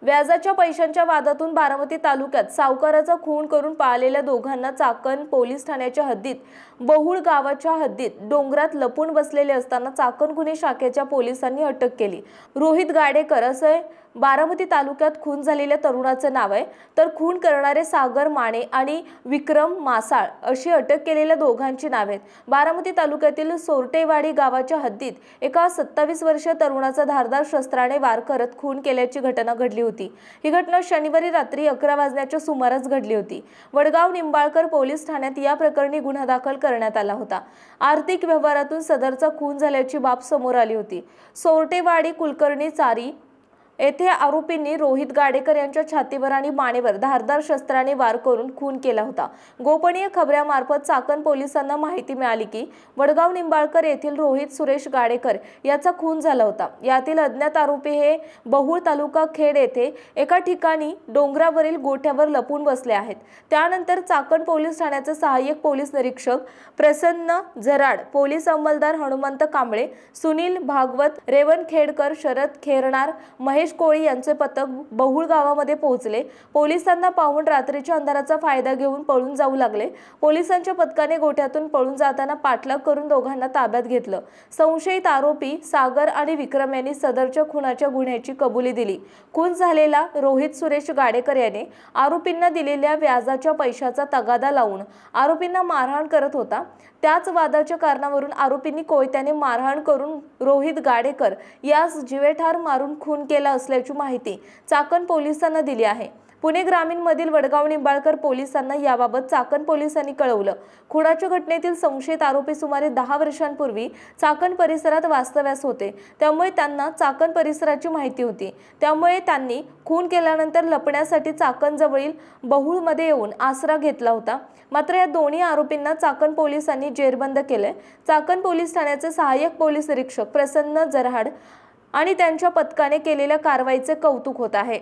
व्याजाच्या पैशांच्या वादातून बारामती तालुक्यात सावकाराचा खून करून पळालेल्या दोघांना चाकण पोलीस ठाण्याच्या हद्दीत बहुळ गावाच्या हद्दीत डोंगरात लपून बसलेले असताना चाकण गुन्हे शाखेच्या पोलिसांनी अटक केली। रोहित गाडेकर असे बारामती तालुक्यात खून झालेल्या तरुणाचे नाव आहे, तर खून करणारे सागर माने आणि विक्रम मासाळ अशी अटक केलेल्या दोघांची नावे आहेत। बारामती तालुक्यातील सोरटेवाडी गावाच्या हद्दीत एका 27 वर्षीय तरुणाचा धारदार शस्त्राने वार करत खून केल्याची घटना घडली होती। ही घटना शनिवारी रात्री 11 वाजण्याच्या सुमारास घडली होती। वडगाव निंबाळकर पोलीस ठाण्यात या प्रकरणी गुन्हा दाखल करण्यात आला होता। आर्थिक व्यवहारातून सदरचा खून झाल्याची बाब समोर आली होती। सोरटेवाडी कुलकर्णी चारी येथे आरोपींनी रोहित गाडेकर यांच्या छातीवर आणि मानेवर धारदार शस्त्राने वार करून खून केला होता। गोपनीय खबऱ्यामार्फत चाकण पोलिसांना माहिती मिळाली की वडगाव निंबाळकर येथील रोहित सुरेश गाडेकर याचा खून झाला होता। यातील अज्ञात आरोपी हे बहुळ तालुका खेड येथे एका ठिकाणी डोंगरावरील गोठ्यावर लपून बसले आहेत। त्यानंतर चाकण पोलीस ठाण्याचे सहाय्यक पोलीस निरीक्षक प्रसन्न जराड, पोलीस अंमलदार हनुमंत कांबळे, सुनील भागवत, रेवणखेडकर, शरद खेरणार, महेश कोळी यांचे पथक बहुळ गावामध्ये पोहोचले। पोलिसांना पाहून रात्रीच्या अंधाराचा फायदा घेऊन पळून जाऊ लागले। पोलिसांच्या पथकाने गोठ्यातून पळून जाताना पाठलाग करून दोघांना ताब्यात घेतलं। संशयित आरोपी सागर आणि विक्रम यांनी सदरच्या खुनाच्या गुन्ह्याची कबुली दिली। खून झालेला रोहित सुरेश गाडेकर याने आरोपींना दिलेल्या व्याजाच्या पैशाचा तगादा लावून आरोपींना मारहाण करत होता। त्याच वादाच्या कारणावरून आरोपींनी कोयत्याने मारहाण करून रोहित गाडेकर यास जीवेठार मारून खून केला असल्याची माहिती चाकण पोलिसांना दिली आहे। पुणे ग्रामीण मधील वडगाव निंबाळकर पोलिसांना याबाबत चाकण पोलिसांनी कळवलं। खुनाच्या घटनेतील संशयित आरोपी सुमारे 10 वर्षांपूर्वी चाकण परिसरात वास्तव्यास होते, त्यामुळे त्यांना चाकण परिसराची माहिती होती। त्यामुळे त्यांनी खून केल्यानंतर लपण्यासाठी चाकण जवळील बहुळमध्ये येऊन आसरा घेतला होता। मात्र या दोन्ही आरोपींना चाकण पोलिसांनी जेरबंद केले। चाकण पोलीस ठाण्याचे सहाय्यक पोलीस निरीक्षक प्रसन्न जराड आणि त्यांच्या पथकाने केलेल्या कारवाईचे कौतुक होत आहे।